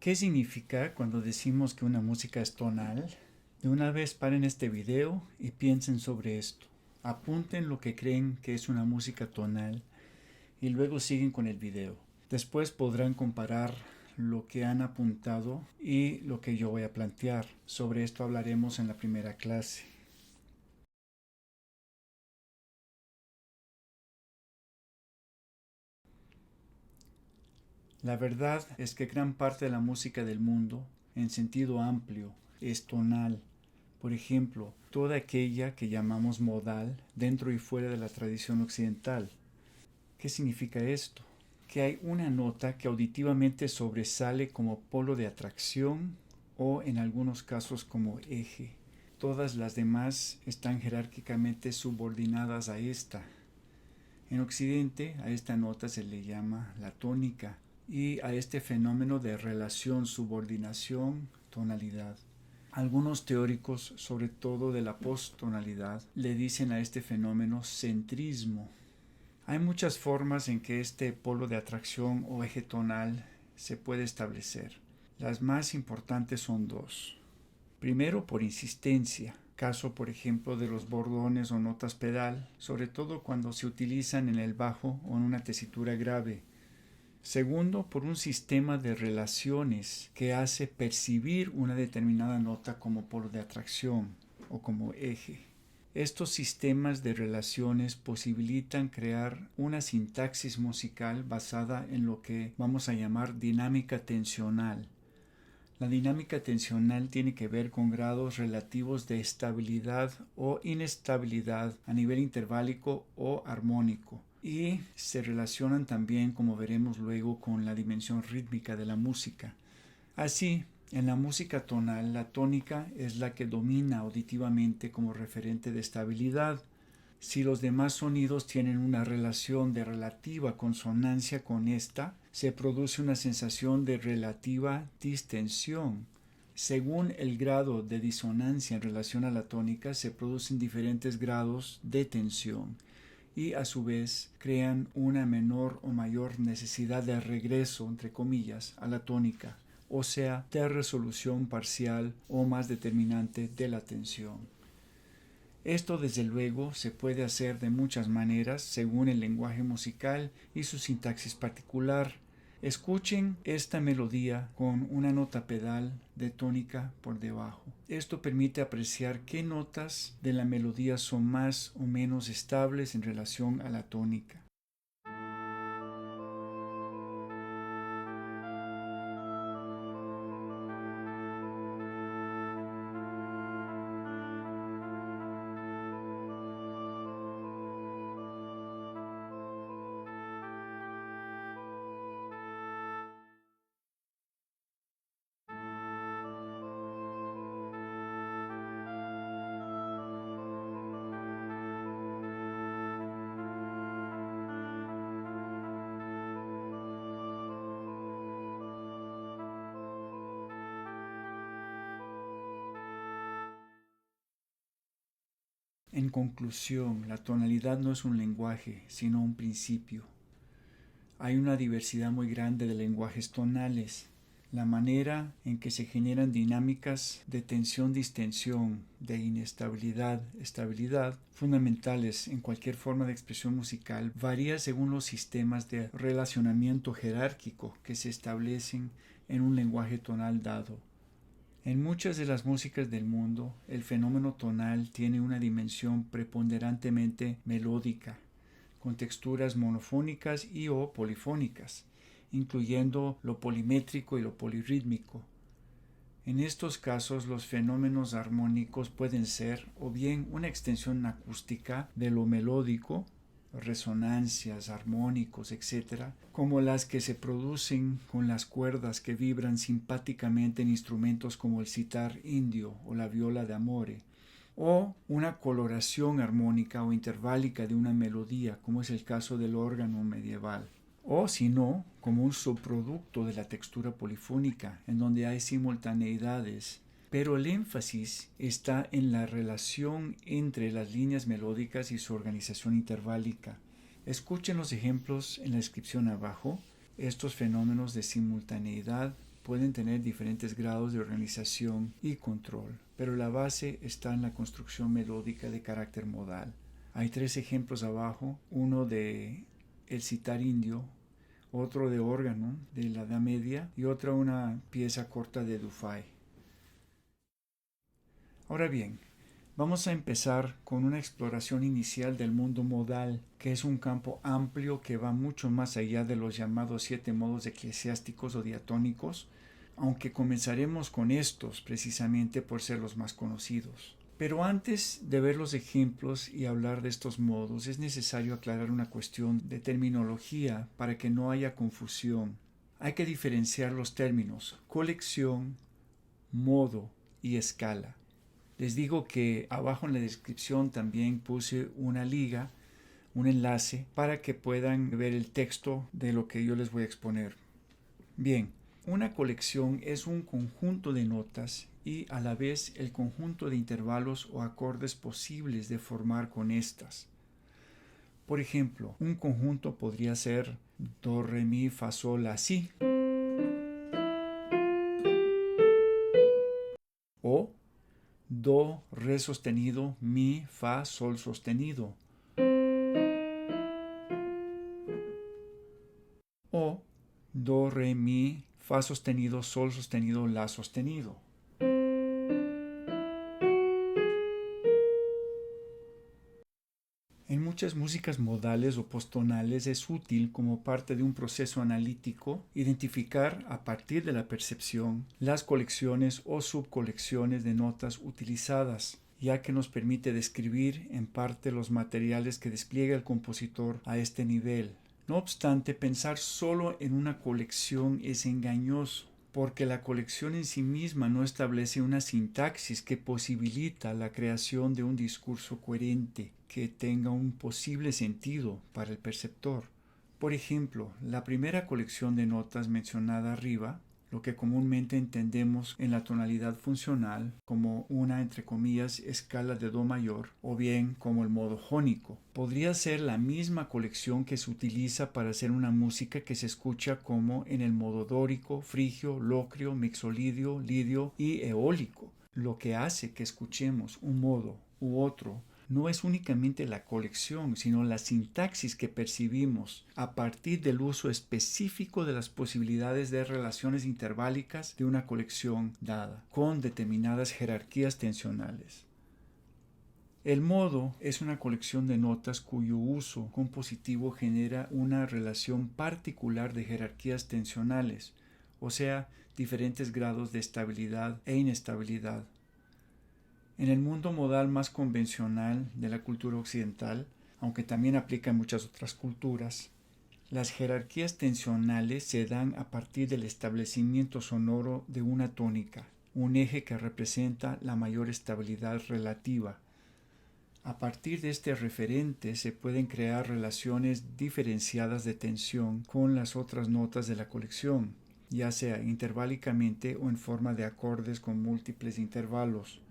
¿Qué significa cuando decimos que una música es tonal? De una vez paren este video y piensen sobre esto. Apunten lo que creen que es una música tonal y luego siguen con el video. Después podrán comparar lo que han apuntado y lo que yo voy a plantear. Sobre esto hablaremos en la primera clase. La verdad es que gran parte de la música del mundo, en sentido amplio, es tonal. Por ejemplo, toda aquella que llamamos modal dentro y fuera de la tradición occidental. ¿Qué significa esto? Que hay una nota que auditivamente sobresale como polo de atracción o en algunos casos como eje. Todas las demás están jerárquicamente subordinadas a esta. En Occidente a esta nota se le llama la tónica y a este fenómeno de relación, subordinación, tonalidad. Algunos teóricos, sobre todo de la posttonalidad, le dicen a este fenómeno centrismo. Hay muchas formas en que este polo de atracción o eje tonal se puede establecer. Las más importantes son dos. Primero, por insistencia, caso por ejemplo de los bordones o notas pedal, sobre todo cuando se utilizan en el bajo o en una tesitura grave. Segundo, por un sistema de relaciones que hace percibir una determinada nota como polo de atracción o como eje. Estos sistemas de relaciones posibilitan crear una sintaxis musical basada en lo que vamos a llamar dinámica tensional. La dinámica tensional tiene que ver con grados relativos de estabilidad o inestabilidad a nivel interválico o armónico y se relacionan también, como veremos luego, con la dimensión rítmica de la música. Así, en la música tonal, la tónica es la que domina auditivamente como referente de estabilidad. Si los demás sonidos tienen una relación de relativa consonancia con esta, se produce una sensación de relativa distensión. Según el grado de disonancia en relación a la tónica, se producen diferentes grados de tensión y a su vez crean una menor o mayor necesidad de regreso, entre comillas, a la tónica, o sea, de resolución parcial o más determinante de la tensión. Esto desde luego se puede hacer de muchas maneras según el lenguaje musical y su sintaxis particular. Escuchen esta melodía con una nota pedal de tónica por debajo. Esto permite apreciar qué notas de la melodía son más o menos estables en relación a la tónica. En conclusión, la tonalidad no es un lenguaje, sino un principio. Hay una diversidad muy grande de lenguajes tonales. La manera en que se generan dinámicas de tensión-distensión, de inestabilidad-estabilidad, fundamentales en cualquier forma de expresión musical, varía según los sistemas de relacionamiento jerárquico que se establecen en un lenguaje tonal dado. En muchas de las músicas del mundo, el fenómeno tonal tiene una dimensión preponderantemente melódica, con texturas monofónicas y o polifónicas, incluyendo lo polimétrico y lo polirrítmico. En estos casos, los fenómenos armónicos pueden ser o bien una extensión acústica de lo melódico, resonancias, armónicos, etc., como las que se producen con las cuerdas que vibran simpáticamente en instrumentos como el sitar indio o la viola de amore, o una coloración armónica o interválica de una melodía, como es el caso del órgano medieval, o si no, como un subproducto de la textura polifónica, en donde hay simultaneidades, pero el énfasis está en la relación entre las líneas melódicas y su organización interválica. Escuchen los ejemplos en la descripción abajo. Estos fenómenos de simultaneidad pueden tener diferentes grados de organización y control, pero la base está en la construcción melódica de carácter modal. Hay 3 ejemplos abajo, uno de el sitar indio, otro de órgano de la Edad Media y otra una pieza corta de Dufay. Ahora bien, vamos a empezar con una exploración inicial del mundo modal, que es un campo amplio que va mucho más allá de los llamados 7 modos eclesiásticos o diatónicos, aunque comenzaremos con estos precisamente por ser los más conocidos. Pero antes de ver los ejemplos y hablar de estos modos, es necesario aclarar una cuestión de terminología para que no haya confusión. Hay que diferenciar los términos colección, modo y escala. Les digo que abajo en la descripción también puse una liga, un enlace, para que puedan ver el texto de lo que yo les voy a exponer. Bien, una colección es un conjunto de notas y a la vez el conjunto de intervalos o acordes posibles de formar con estas. Por ejemplo, un conjunto podría ser do, re, mi, fa, sol, la, si. O do, re sostenido, mi, fa, sol sostenido. O do, re, mi, fa sostenido, sol sostenido, la sostenido. En muchas músicas modales o postonales es útil como parte de un proceso analítico identificar a partir de la percepción las colecciones o subcolecciones de notas utilizadas, ya que nos permite describir en parte los materiales que despliega el compositor a este nivel. No obstante, pensar solo en una colección es engañoso, porque la colección en sí misma no establece una sintaxis que posibilita la creación de un discurso coherente que tenga un posible sentido para el perceptor. Por ejemplo, la primera colección de notas mencionada arriba, lo que comúnmente entendemos en la tonalidad funcional como una, entre comillas, escala de do mayor, o bien como el modo jónico. Podría ser la misma colección que se utiliza para hacer una música que se escucha como en el modo dórico, frigio, locrio, mixolidio, lidio y eólico. Lo que hace que escuchemos un modo u otro no es únicamente la colección, sino la sintaxis que percibimos a partir del uso específico de las posibilidades de relaciones interválicas de una colección dada, con determinadas jerarquías tensionales. El modo es una colección de notas cuyo uso compositivo genera una relación particular de jerarquías tensionales, o sea, diferentes grados de estabilidad e inestabilidad. En el mundo modal más convencional de la cultura occidental, aunque también aplica en muchas otras culturas, las jerarquías tensionales se dan a partir del establecimiento sonoro de una tónica, un eje que representa la mayor estabilidad relativa. A partir de este referente se pueden crear relaciones diferenciadas de tensión con las otras notas de la colección, ya sea interválicamente o en forma de acordes con múltiples intervalos.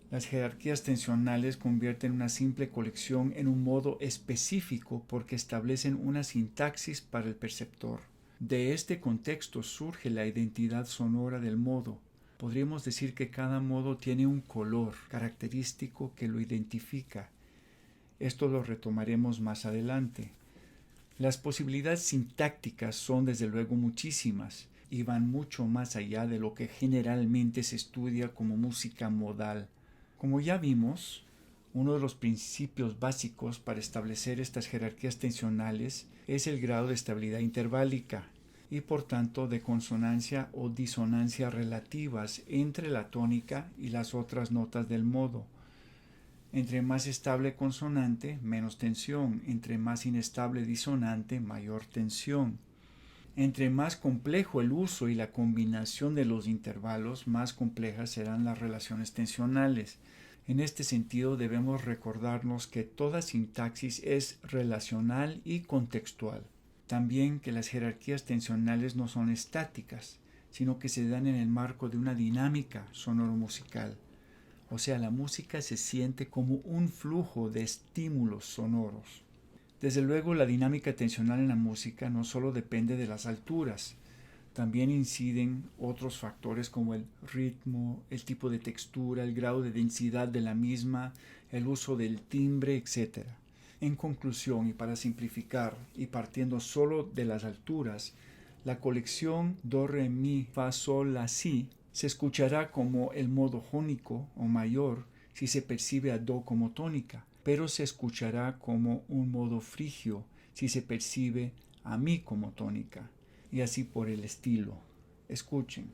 Las jerarquías tensionales convierten una simple colección en un modo específico porque establecen una sintaxis para el perceptor. De este contexto surge la identidad sonora del modo. Podríamos decir que cada modo tiene un color característico que lo identifica. Esto lo retomaremos más adelante. Las posibilidades sintácticas son desde luego muchísimas y van mucho más allá de lo que generalmente se estudia como música modal. Como ya vimos, uno de los principios básicos para establecer estas jerarquías tensionales es el grado de estabilidad interválica y por tanto de consonancia o disonancia relativas entre la tónica y las otras notas del modo. Entre más estable consonante, menos tensión; entre más inestable disonante, mayor tensión. Entre más complejo el uso y la combinación de los intervalos, más complejas serán las relaciones tensionales. En este sentido debemos recordarnos que toda sintaxis es relacional y contextual. También que las jerarquías tensionales no son estáticas, sino que se dan en el marco de una dinámica sonoro-musical. O sea, la música se siente como un flujo de estímulos sonoros. Desde luego, la dinámica tensional en la música no solo depende de las alturas, también inciden otros factores como el ritmo, el tipo de textura, el grado de densidad de la misma, el uso del timbre, etc. En conclusión, y para simplificar, y partiendo solo de las alturas, la colección do, re, mi, fa, sol, la, si se escuchará como el modo jónico o mayor si se percibe a do como tónica, pero se escuchará como un modo frigio si se percibe a mi como tónica, y así por el estilo. Escuchen.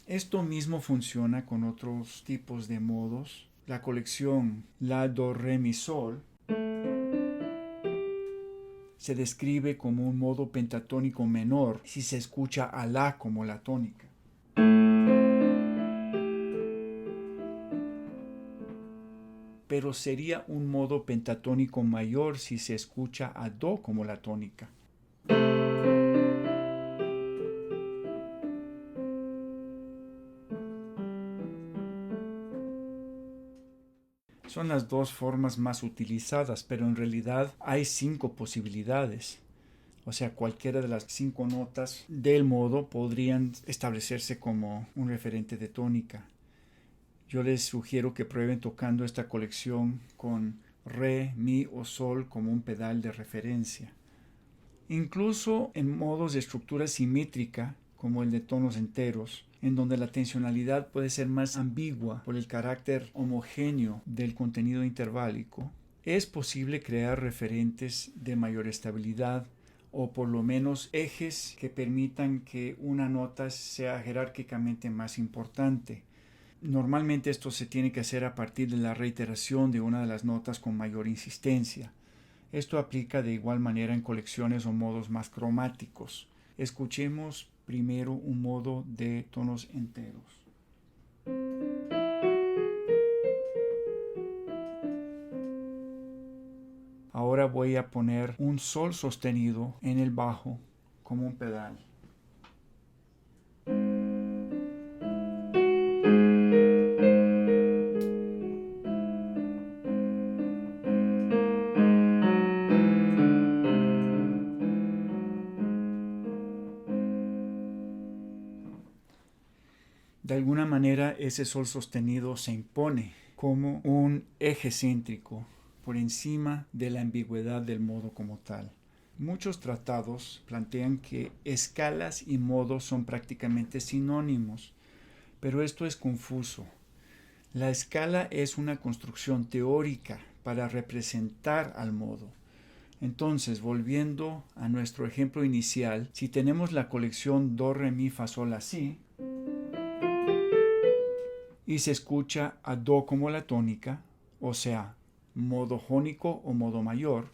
Esto mismo funciona con otros tipos de modos. La colección la, do, re, mi, sol se describe como un modo pentatónico menor si se escucha a la como la tónica. Pero sería un modo pentatónico mayor si se escucha a do como la tónica. Son las dos formas más utilizadas, pero en realidad hay 5 posibilidades. O sea, cualquiera de las 5 notas del modo podrían establecerse como un referente de tónica. Yo les sugiero que prueben tocando esta colección con re, mi o sol como un pedal de referencia. Incluso en modos de estructura simétrica, como el de tonos enteros, en donde la tensionalidad puede ser más ambigua por el carácter homogéneo del contenido interválico, es posible crear referentes de mayor estabilidad o por lo menos ejes que permitan que una nota sea jerárquicamente más importante. Normalmente esto se tiene que hacer a partir de la reiteración de una de las notas con mayor insistencia. Esto aplica de igual manera en colecciones o modos más cromáticos. Escuchemos primero un modo de tonos enteros. Ahora voy a poner un sol sostenido en el bajo como un pedal. De alguna manera ese sol sostenido se impone como un eje céntrico por encima de la ambigüedad del modo como tal. Muchos tratados plantean que escalas y modos son prácticamente sinónimos, pero esto es confuso. La escala es una construcción teórica para representar al modo. Entonces, volviendo a nuestro ejemplo inicial, si tenemos la colección do, re, mi, fa, sol, la, si, y se escucha a do como la tónica, o sea, modo jónico o modo mayor,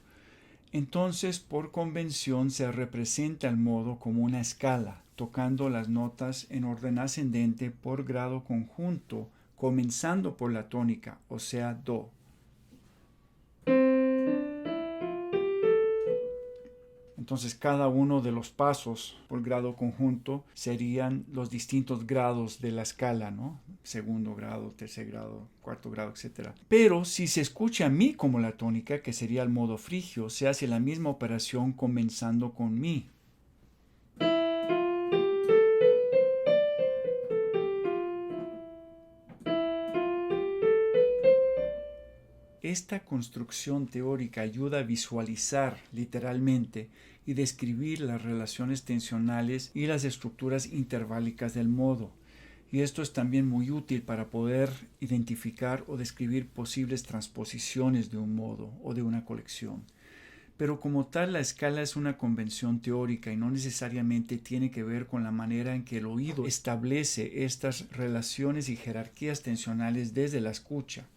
entonces por convención se representa el modo como una escala, tocando las notas en orden ascendente por grado conjunto, comenzando por la tónica, o sea, do. Entonces cada uno de los pasos por grado conjunto serían los distintos grados de la escala, ¿no? Segundo grado, tercer grado, cuarto grado, etc. Pero si se escucha a mi como la tónica, que sería el modo frigio, se hace la misma operación comenzando con mi. Esta construcción teórica ayuda a visualizar literalmente y describir las relaciones tensionales y las estructuras interválicas del modo. Y esto es también muy útil para poder identificar o describir posibles transposiciones de un modo o de una colección. Pero como tal, la escala es una convención teórica y no necesariamente tiene que ver con la manera en que el oído establece estas relaciones y jerarquías tensionales desde la escucha.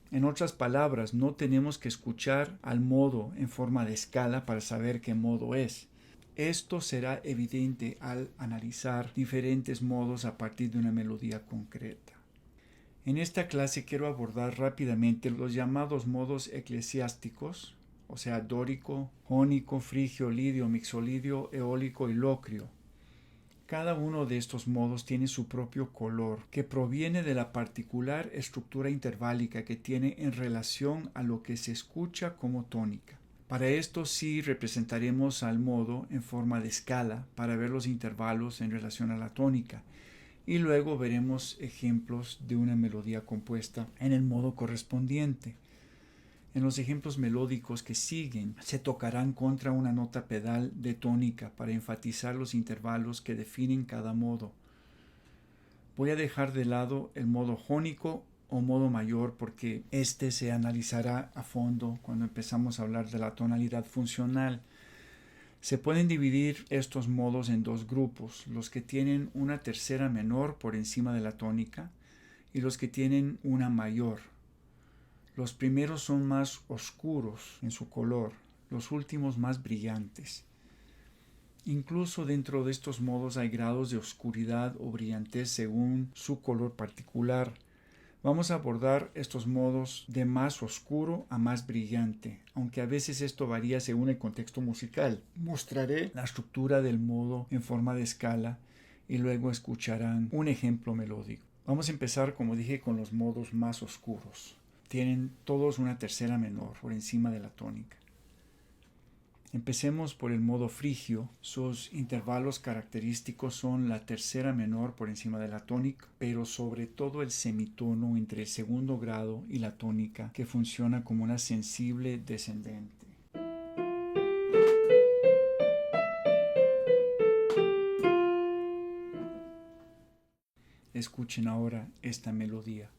En otras palabras, no tenemos que escuchar al modo en forma de escala para saber qué modo es. Esto será evidente al analizar diferentes modos a partir de una melodía concreta. En esta clase quiero abordar rápidamente los llamados modos eclesiásticos, o sea, dórico, jónico, frigio, lidio, mixolidio, eólico y locrio. Cada uno de estos modos tiene su propio color, que proviene de la particular estructura interválica que tiene en relación a lo que se escucha como tónica. Para esto sí representaremos al modo en forma de escala para ver los intervalos en relación a la tónica, y luego veremos ejemplos de una melodía compuesta en el modo correspondiente. En los ejemplos melódicos que siguen, se tocarán contra una nota pedal de tónica para enfatizar los intervalos que definen cada modo. Voy a dejar de lado el modo jónico o modo mayor porque este se analizará a fondo cuando empezamos a hablar de la tonalidad funcional. Se pueden dividir estos modos en dos grupos, los que tienen una tercera menor por encima de la tónica y los que tienen una mayor. Los primeros son más oscuros en su color, los últimos más brillantes. Incluso dentro de estos modos hay grados de oscuridad o brillantez según su color particular. Vamos a abordar estos modos de más oscuro a más brillante, aunque a veces esto varía según el contexto musical. Mostraré la estructura del modo en forma de escala y luego escucharán un ejemplo melódico. Vamos a empezar, como dije, con los modos más oscuros. Tienen todos una tercera menor por encima de la tónica. Empecemos por el modo frigio. Sus intervalos característicos son la tercera menor por encima de la tónica, pero sobre todo el semitono entre el segundo grado y la tónica, que funciona como una sensible descendente. Escuchen ahora esta melodía.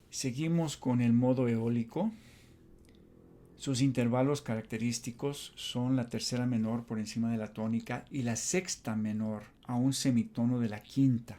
Seguimos con el modo eólico. Sus intervalos característicos son la tercera menor por encima de la tónica y la sexta menor a un semitono de la quinta.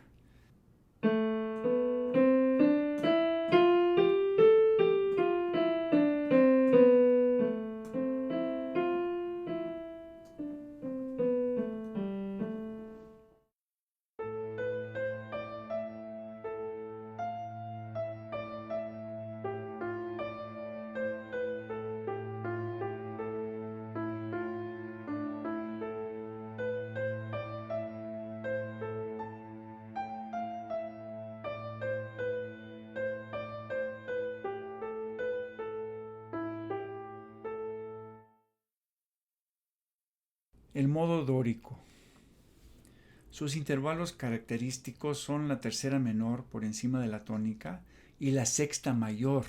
El modo dórico. Sus intervalos característicos son la tercera menor por encima de la tónica y la sexta mayor.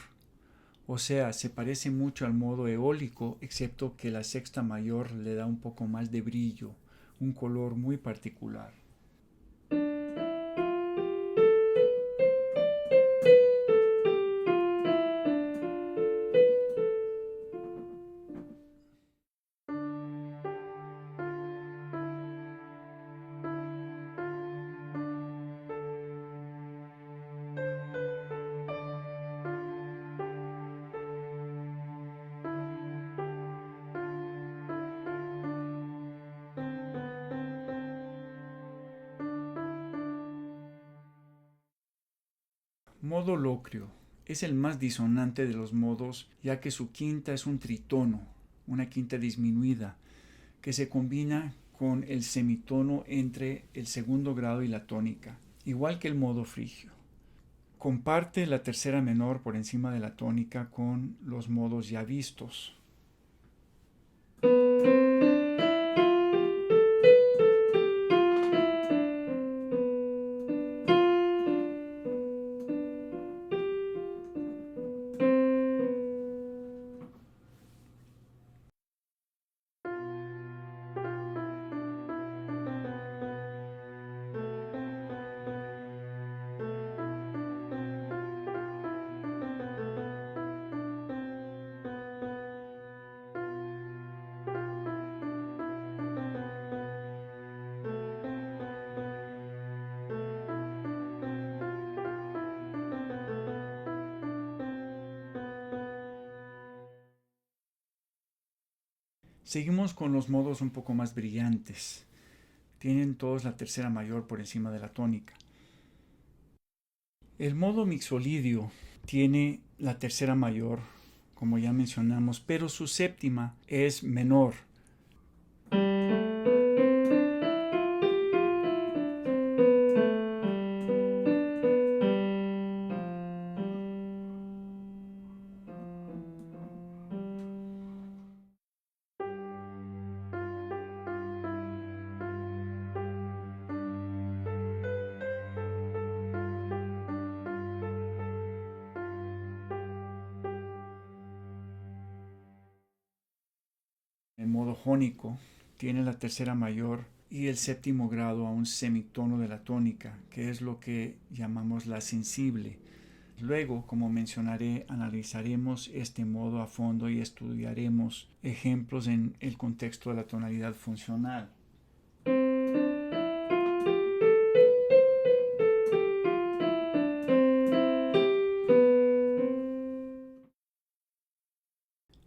O sea, se parece mucho al modo eólico, excepto que la sexta mayor le da un poco más de brillo, un color muy particular. Modo locrio. Es el más disonante de los modos, ya que su quinta es un tritono, una quinta disminuida, que se combina con el semitono entre el segundo grado y la tónica, igual que el modo frigio. Comparte la tercera menor por encima de la tónica con los modos ya vistos. Seguimos con los modos un poco más brillantes. Tienen todos la tercera mayor por encima de la tónica. El modo mixolidio tiene la tercera mayor, como ya mencionamos, pero su séptima es menor. El modo jónico tiene la tercera mayor y el séptimo grado a un semitono de la tónica, que es lo que llamamos la sensible. Luego, como mencionaré, analizaremos este modo a fondo y estudiaremos ejemplos en el contexto de la tonalidad funcional.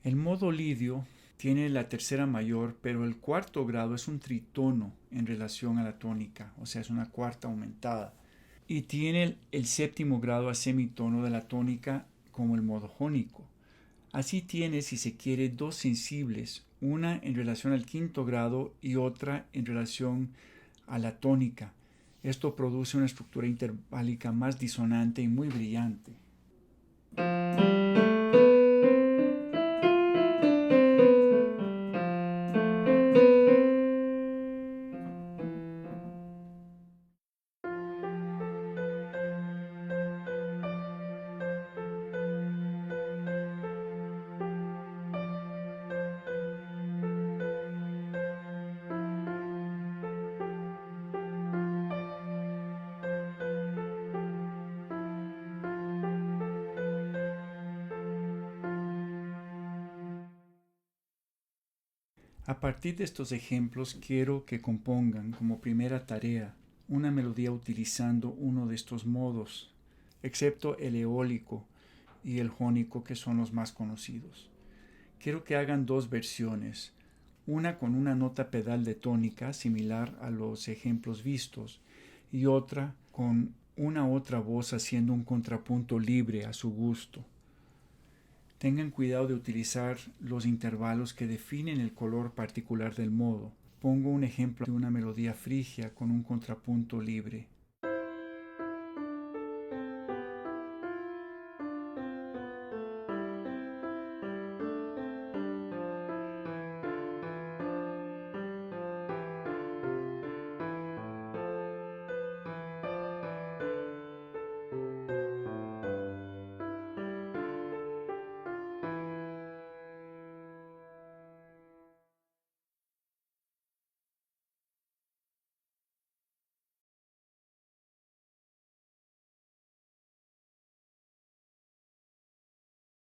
El modo lidio tiene la tercera mayor, pero el cuarto grado es un tritono en relación a la tónica, o sea, es una cuarta aumentada. Y tiene el séptimo grado a semitono de la tónica como el modo jónico. Así tiene, si se quiere, dos sensibles, una en relación al quinto grado y otra en relación a la tónica. Esto produce una estructura interválica más disonante y muy brillante. A partir de estos ejemplos quiero que compongan como primera tarea una melodía utilizando uno de estos modos, excepto el eólico y el jónico, que son los más conocidos. Quiero que hagan dos versiones, una con una nota pedal de tónica similar a los ejemplos vistos y otra con una otra voz haciendo un contrapunto libre a su gusto. Tengan cuidado de utilizar los intervalos que definen el color particular del modo. Pongo un ejemplo de una melodía frigia con un contrapunto libre.